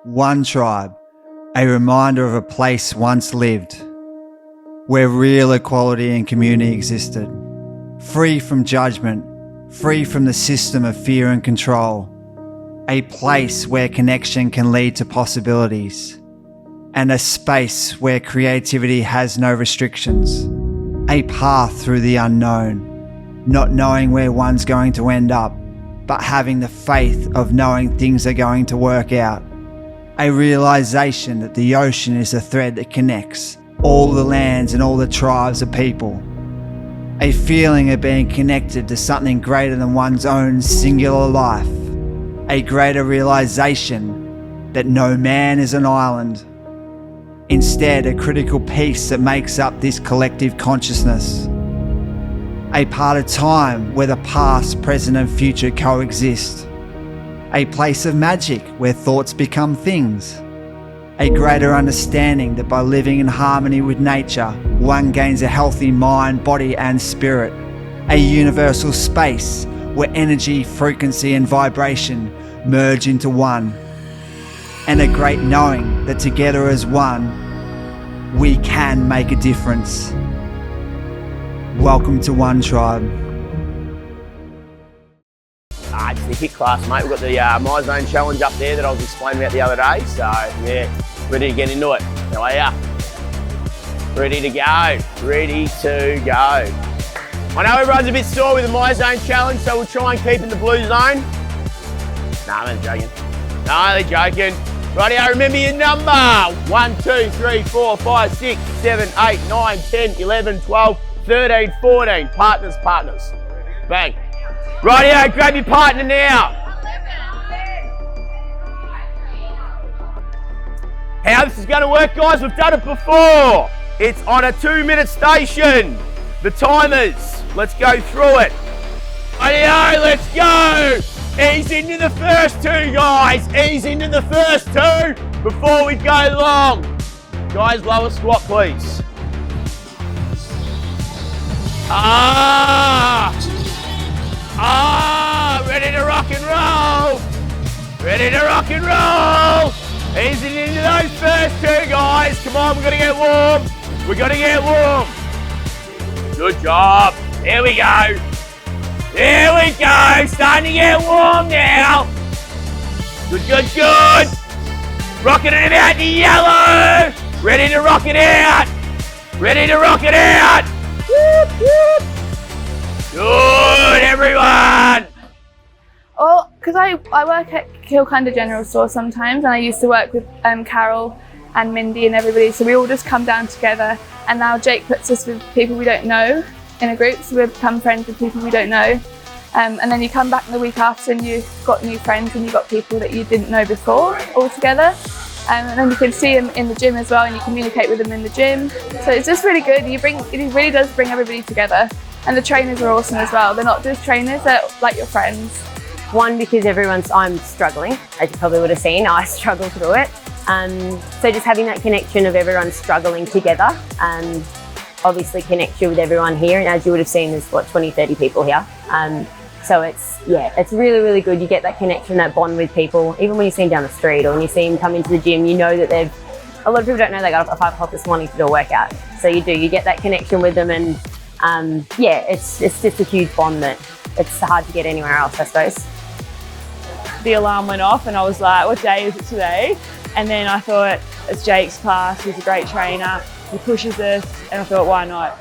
One tribe, a reminder of a place once lived, where real equality and community existed, free from judgment, free from the system of fear and control, a place where connection can lead to possibilities, and a space where creativity has no restrictions, a path through the unknown, not knowing where one's going to end up, but having the faith of knowing things are going to work out. A realization that the ocean is a thread that connects all the lands and all the tribes of people. A feeling of being connected to something greater than one's own singular life. A greater realization that no man is an island. Instead, a critical piece that makes up this collective consciousness. A part of time where the past, present and future coexist. A place of magic where thoughts become things. A greater understanding that by living in harmony with nature, one gains a healthy mind, body and spirit. A universal space where energy, frequency and vibration merge into one. And a great knowing that together as one, we can make a difference. Welcome to One Tribe. It's the HIIT class, mate. We've got the My Zone challenge up there that I was explaining about the other day. So, yeah, ready to get into it. How are ya? Ready to go. Ready to go. I know everyone's a bit sore with the My Zone challenge, so we'll try and keep in the blue zone. Nah, I'm only joking. No, only joking. Rightio, remember your number. 1, 2, 3, 4, 5, 6, 7, 8, 9, 10, 11, 12, 13, 14. Partners, partners. Bang. Rightio, grab your partner now. How this is going to work, guys, we've done it before. It's on a 2-minute station. The timers, let's go through it. Rightio, let's go. Ease into the first 2, guys. Ease into the first 2 before we go long. Guys, lower squat, please. Ready to rock and roll. Ready to rock and roll. Easing into those first 2, guys. Come on, we've got to get warm. We've got to get warm. Good job. There we go. There we go. Starting to get warm now. Good, good, good. Rocking it out to yellow. Ready to rock it out. Ready to rock it out. Whoop, whoop. Good, everyone! Oh, because I work at Kilkinder General Store sometimes, and I used to work with Carol and Mindy and everybody, so we all just come down together, and now Jake puts us with people we don't know in a group, so we become friends with people we don't know. And then you come back the week after and you've got new friends and you've got people that you didn't know before all together. And then you can see them in the gym as well, and you communicate with them in the gym. So it's just really good. It really does bring everybody together. And the trainers are awesome as well. They're not just trainers, they're like your friends. One, because I'm struggling, as you probably would have seen, I struggle through it. So just having that connection of everyone struggling together, obviously connects you with everyone here. And as you would have seen, there's 20, 30 people here. So it's really, really good. You get that connection, that bond with people. Even when you see them down the street or when you see them come into the gym, you know that a lot of people don't know they got up at 5 o'clock this morning to do a workout. So you get that connection with them, and it's just a huge bond that it's hard to get anywhere else, I suppose. The alarm went off and I was like, what day is it today? And then I thought, it's Jake's class, he's a great trainer, he pushes us, and I thought, why not?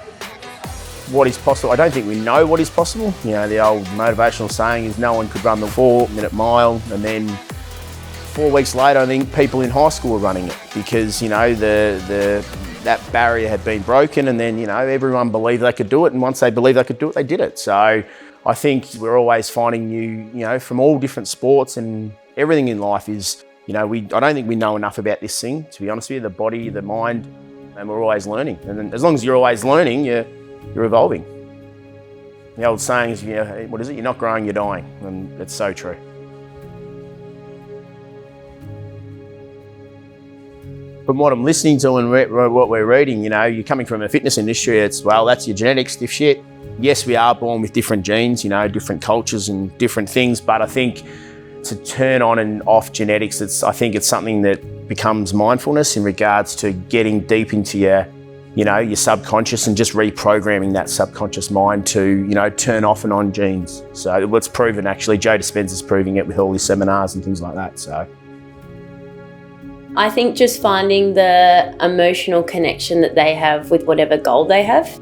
What is possible? I don't think we know what is possible. You know, the old motivational saying is no one could run the 4-minute mile, and then 4 weeks later, I think people in high school were running it because, you know, that barrier had been broken, and then, you know, everyone believed they could do it, and once they believed they could do it, they did it. So I think we're always finding you know, from all different sports, and everything in life is, you know, I don't think we know enough about this thing, to be honest with you, the body, the mind, and we're always learning. And then as long as you're always learning, you're evolving. The old saying is, you know, what is it? You're not growing, you're dying, and it's so true. From what I'm listening to and what we're reading, you know, you're coming from a fitness industry, it's, well, that's your genetics, stiff shit. Yes, we are born with different genes, you know, different cultures and different things, but I think to turn on and off genetics, I think it's something that becomes mindfulness in regards to getting deep into your subconscious and just reprogramming that subconscious mind to, turn off and on genes. So it's proven actually. Joe Dispenza's proving it with all his seminars and things like that. So I think just finding the emotional connection that they have with whatever goal they have.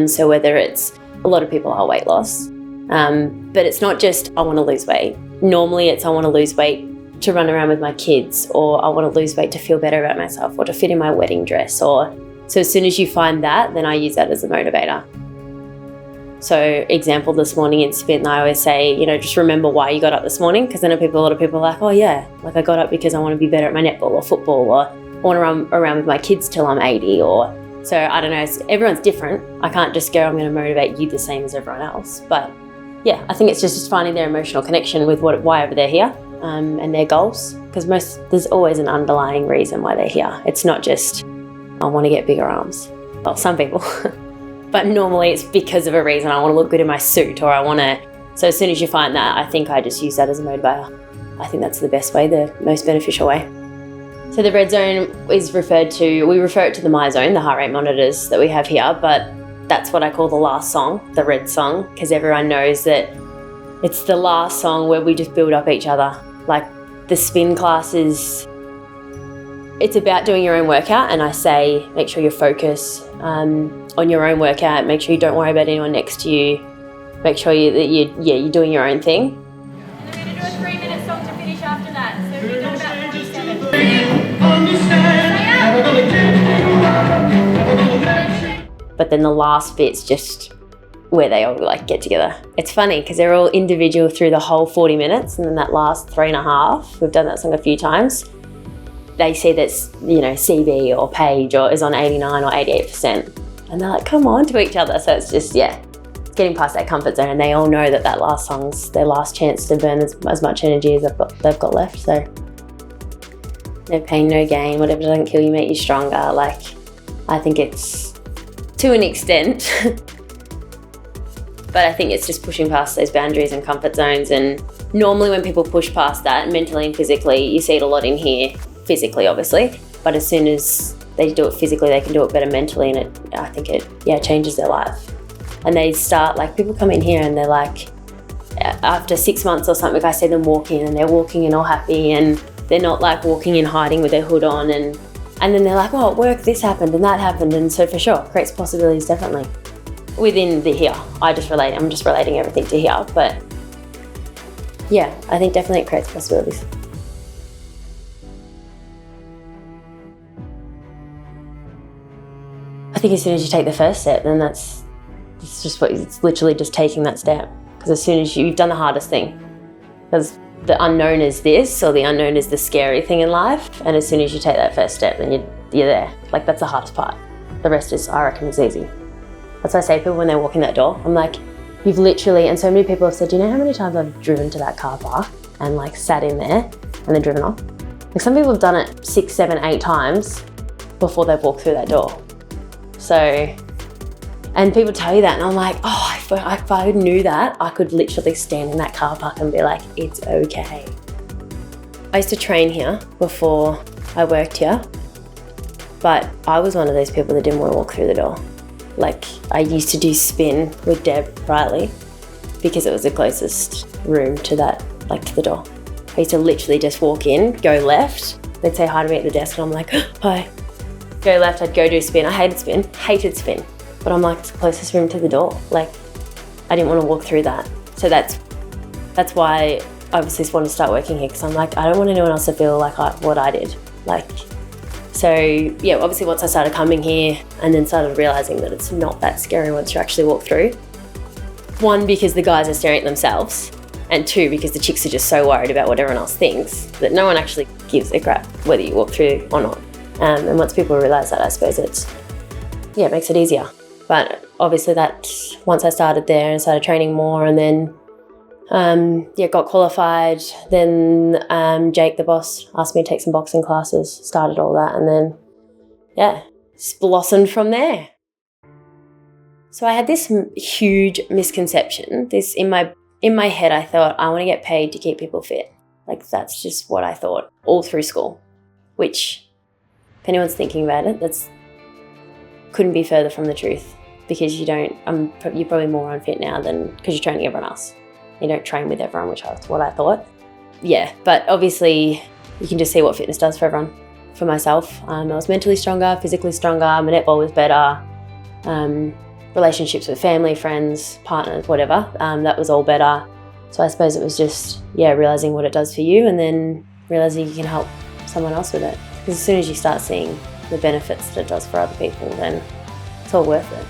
So whether it's, a lot of people are weight loss, but it's not just I want to lose weight. Normally it's I want to lose weight to run around with my kids, or I want to lose weight to feel better about myself, or to fit in my wedding dress. So as soon as you find that, then I use that as a motivator. So example, this morning in spin, I always say, just remember why you got up this morning, because then a lot of people are like, oh yeah, like I got up because I want to be better at my netball or football, or I want to run around with my kids till I'm 80, or so I don't know, everyone's different. I can't just go, I'm going to motivate you the same as everyone else. But yeah, I think it's just finding their emotional connection with why they're here, and their goals, because there's always an underlying reason why they're here. It's not just, I want to get bigger arms. Well, some people. But normally it's because of a reason. I want to look good in my suit, or I want to. So as soon as you find that, I think I just use that as a motivator. I think that's the best way, the most beneficial way. So the red zone is we refer it to the My Zone, the heart rate monitors that we have here, but that's what I call the last song, the red song, because everyone knows that it's the last song where we just build up each other. Like the spin classes, it's about doing your own workout, and I say make sure you focus on your own workout, make sure you don't worry about anyone next to you, make sure that you're doing your own thing. And then we're going to do a 3-minute song to finish after that, so we've done about 47. But then the last bit's just where they all get together. It's funny because they're all individual through the whole 40 minutes, and then that last 3.5, we've done that song a few times. They see that's, CB or Paige is on 89 or 88%. And they're like, come on, to each other. So it's just, getting past that comfort zone, and they all know that last song's their last chance to burn as much energy as they've got left. So no pain, no gain, whatever doesn't kill you make you stronger. I think it's to an extent, but I think it's just pushing past those boundaries and comfort zones. And normally when people push past that mentally and physically, you see it a lot in here, physically obviously, but as soon as they do it physically, they can do it better mentally, and I think it changes their life. And they start, people come in here and they're like, after 6 months or something, I see them walking and they're walking and all happy, and they're not walking in hiding with their hood on, and then they're like, oh, at work this happened and that happened. And so for sure, creates possibilities definitely. Within the here, I'm just relating everything to here, but yeah, I think definitely it creates possibilities. I think as soon as you take the first step, then it's literally just taking that step. Because as soon as you've done the hardest thing, because the unknown is this, or the unknown is the scary thing in life, and as soon as you take that first step, then you're there. That's the hardest part. The rest is, I reckon, is easy. That's why I say to people when they walk in that door, I'm like, you've literally, and so many people have said, do you know how many times I've driven to that car park and sat in there and then driven off? Some people have done it 6, 7, 8 times before they've walked through that door. So, and people tell you that, and I'm like, oh, if I knew that, I could literally stand in that car park and be like, it's okay. I used to train here before I worked here, but I was one of those people that didn't want to walk through the door. I used to do spin with Deb Reilly because it was the closest room to that, to the door. I used to literally just walk in, go left, they'd say hi to me at the desk, and I'm like, hi. Go left, I'd go do spin. I hated spin, but I'm it's the closest room to the door. I didn't want to walk through that. So that's why I obviously want to start working here, because I'm I don't want anyone else to feel what I did. So yeah, obviously once I started coming here and then started realizing that it's not that scary once you actually walk through. 1, because the guys are staring at themselves, and 2, because the chicks are just so worried about what everyone else thinks that no one actually gives a crap whether you walk through or not. And once people realise that, I suppose it makes it easier. But obviously once I started there and started training more, and then got qualified, then Jake, the boss, asked me to take some boxing classes, started all that, and then it's blossomed from there. So I had this huge misconception. In my head, I thought, I want to get paid to keep people fit. Like, that's just what I thought all through school, which, if anyone's thinking about it, that's couldn't be further from the truth, because you're probably more unfit now than because you're training everyone else. You don't train with everyone, which is what I thought. Yeah, but obviously you can just see what fitness does for everyone. For myself, I was mentally stronger, physically stronger, my netball was better, relationships with family, friends, partners, whatever, that was all better. So I suppose it was just, realising what it does for you, and then realising you can help someone else with it. Because as soon as you start seeing the benefits that it does for other people, then it's all worth it.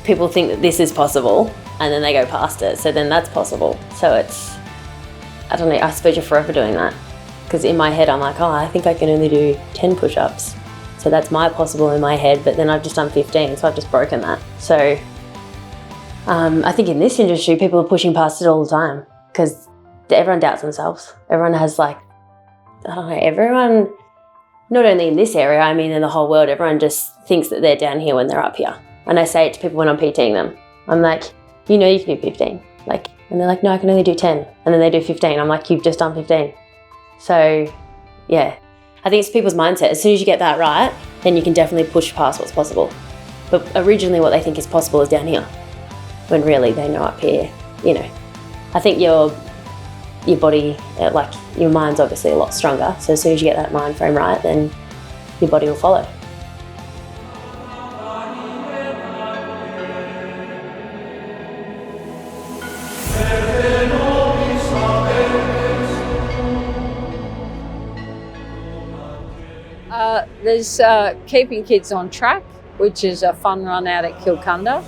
People think that this is possible, and then they go past it, so then that's possible. So it's, I don't know, I suppose you're forever doing that. Because in my head I'm like, oh, I think I can only do 10 push-ups. So that's my possible in my head, but then I've just done 15, so I've just broken that. So I think in this industry, people are pushing past it all the time, because everyone doubts themselves. Everyone has everyone, not only in this area, I mean in the whole world, everyone just thinks that they're down here when they're up here. And I say it to people when I'm PTing them. I'm like, you can do 15. And they're like, no, I can only do 10. And then they do 15. I'm like, you've just done 15. So, yeah, I think it's people's mindset. As soon as you get that right, then you can definitely push past what's possible. But originally what they think is possible is down here, when really they know up here, I think your body, your mind's obviously a lot stronger. So as soon as you get that mind frame right, then your body will follow. There's Keeping Kids on Track, which is a fun run out at Kilcunda,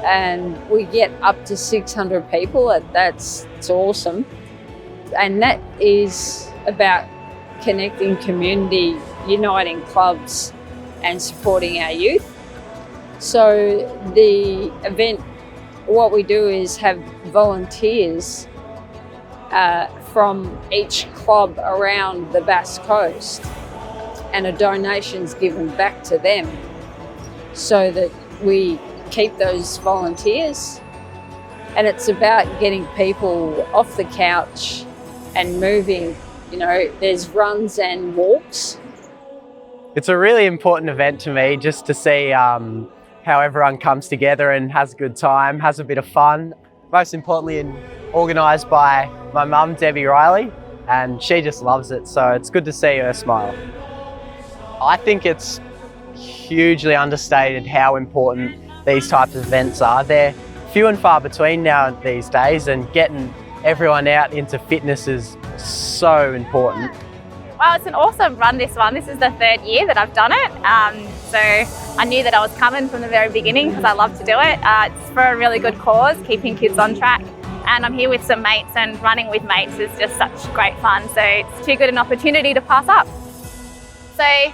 and we get up to 600 people. It's awesome, and that is about connecting community, uniting clubs and supporting our youth. So the event, what we do is have volunteers from each club around the Bass Coast, and a donation's given back to them, so that we keep those volunteers. And it's about getting people off the couch and moving. There's runs and walks. It's a really important event to me, just to see how everyone comes together and has a good time, has a bit of fun. Most importantly, organised by my mum, Deb Reilly, and she just loves it, so it's good to see her smile. I think it's hugely understated how important these types of events are. They're few and far between now these days, and getting everyone out into fitness is so important. Well, it's an awesome run, this one. This is the 3rd year that I've done it. So I knew that I was coming from the very beginning, because I love to do it. It's for a really good cause, keeping kids on track. And I'm here with some mates, and running with mates is just such great fun. So it's too good an opportunity to pass up. So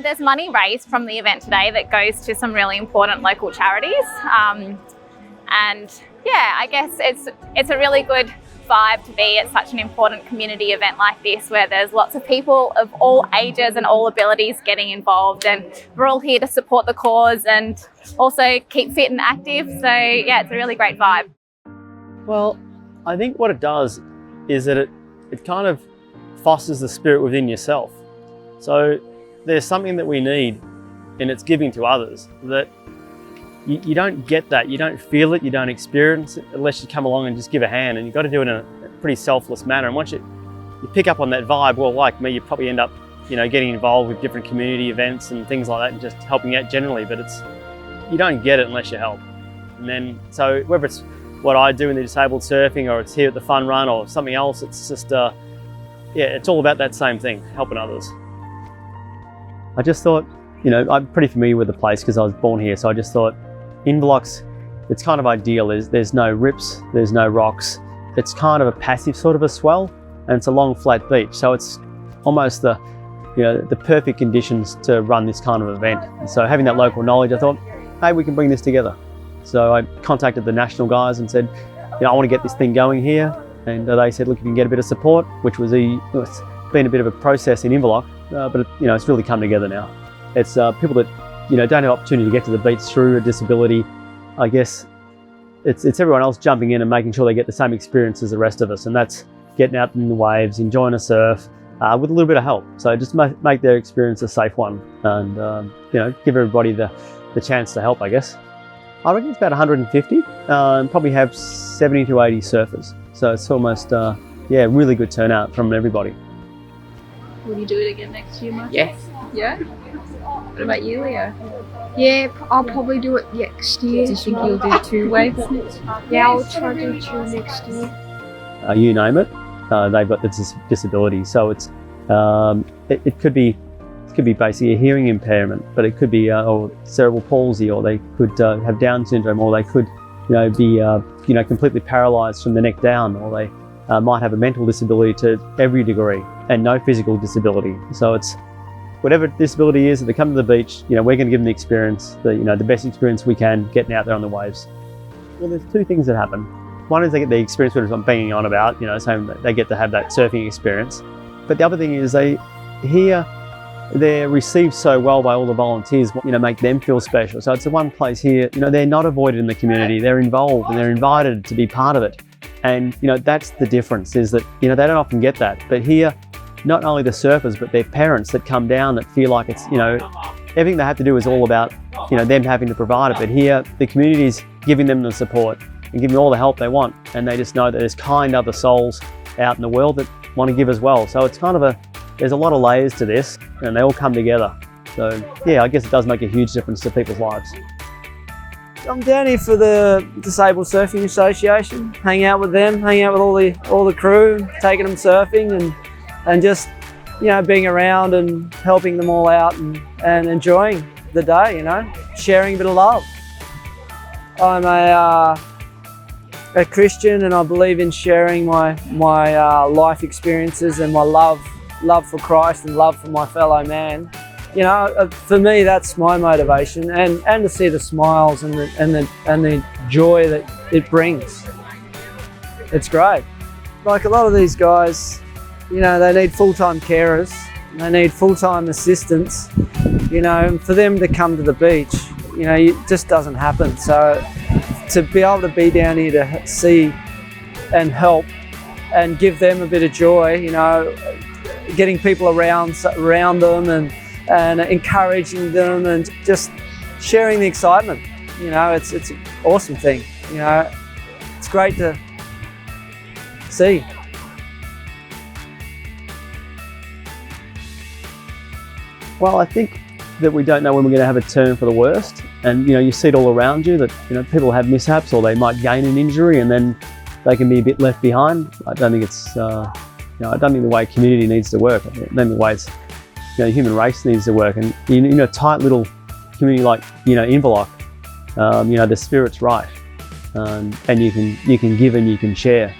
there's money raised from the event today that goes to some really important local charities. And yeah, I guess it's a really good vibe to be at such an important community event like this, where there's lots of people of all ages and all abilities getting involved, and we're all here to support the cause and also keep fit and active. So yeah, it's a really great vibe. Well, I think what it does is that it kind of fosters the spirit within yourself. So there's something that we need, and it's giving to others, that you don't get that, you don't feel it, you don't experience it unless you come along and just give a hand, and you've got to do it in a pretty selfless manner. And once you pick up on that vibe, well, like me, you probably end up getting involved with different community events and things like that, and just helping out generally, but you don't get it unless you help. And then, so whether it's what I do in the disabled surfing, or it's here at the fun run, or something else, it's just, it's all about that same thing, helping others. I just thought, I'm pretty familiar with the place because I was born here, so I just thought Inverloch's, it's kind of ideal. There's no rips, there's no rocks. It's kind of a passive sort of a swell, and it's a long flat beach, so it's almost the perfect conditions to run this kind of event. And so having that local knowledge, I thought, hey, we can bring this together. So I contacted the national guys and said, I want to get this thing going here, and they said, look, if you can get a bit of support, which was it's been a bit of a process in Inverloch, but it's really come together now. It's people that don't have opportunity to get to the beach through a disability. I guess it's everyone else jumping in and making sure they get the same experience as the rest of us, and that's getting out in the waves, enjoying a surf, with a little bit of help. So just make their experience a safe one, and give everybody the chance to help, I guess. I reckon it's about 150, and probably have 70 to 80 surfers. So it's almost, really good turnout from everybody. Will you do it again next year, Mark? Yes. Yeah? What about you, Leo? Yeah, I'll probably do it next year. Do you think you'll do 2 waves next year? Yeah, I'll try to do 2 next year. You name it, they've got this disability. So it's it could be basically a hearing impairment, but it could be or cerebral palsy, or they could have Down syndrome, or they could be completely paralysed from the neck down, or they might have a mental disability to every degree and no physical disability. So it's whatever disability is, if they come to the beach, we're going to give them the experience, the best experience we can getting out there on the waves. Well, there's 2 things that happen. One is they get the experience what I'm banging on about, saying that they get to have that surfing experience. But the other thing is they're received so well by all the volunteers, make them feel special. So it's the one place here, they're not avoided in the community, they're involved and they're invited to be part of it. And, that's the difference, is that, they don't often get that. But here, not only the surfers, but their parents that come down that feel like it's, everything they have to do is all about, them having to provide it. But here, the community is giving them the support and giving them all the help they want. And they just know that there's kind other souls out in the world that want to give as well. So it's kind of there's a lot of layers to this, and they all come together. So yeah, I guess it does make a huge difference to people's lives. I'm down here for the Disabled Surfing Association, hang out with them, hang out with all the crew, taking them surfing and just, being around and helping them all out and enjoying the day, sharing a bit of love. I'm a Christian, and I believe in sharing my life experiences and my love for Christ and love for my fellow man. For me, that's my motivation, and to see the smiles and the joy that it brings. It's great. Like a lot of these guys, they need full-time carers, they need full-time assistants, and for them to come to the beach, it just doesn't happen. So to be able to be down here to see and help and give them a bit of joy, getting people around them and encouraging them and just sharing the excitement. It's an awesome thing. It's great to see. Well, I think that we don't know when we're going to have a turn for the worst, and you see it all around you that people have mishaps, or they might gain an injury and then they can be a bit left behind. I don't think it's I don't think the way community needs to work. I think the way it's the human race needs to work, and in a tight little community like Inverloch, the spirit's right, and you can give and you can share.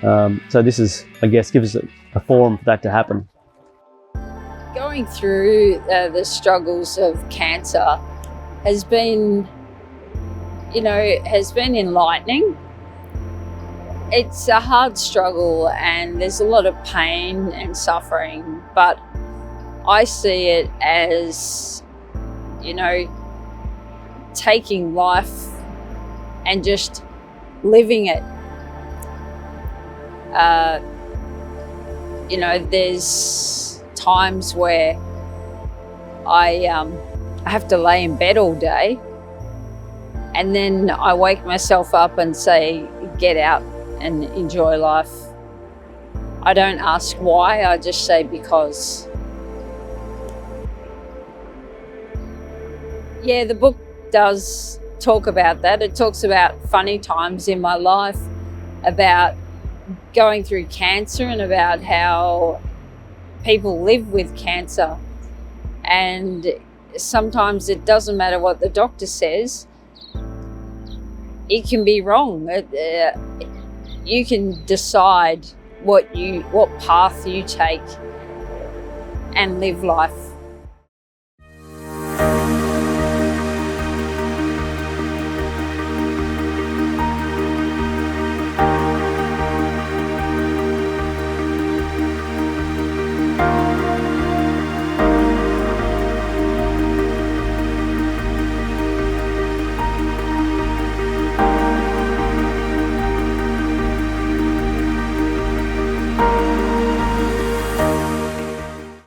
So this is, I guess, gives us a forum for that to happen. Going through the struggles of cancer has been enlightening. It's a hard struggle and there's a lot of pain and suffering, but I see it as, taking life and just living it. There's times where I have to lay in bed all day, and then I wake myself up and say, get out and enjoy life. I don't ask why, I just say because. Yeah, the book does talk about that. It talks about funny times in my life, about going through cancer and about how people live with cancer. And sometimes it doesn't matter what the doctor says. It can be wrong. You can decide what path you take and live life.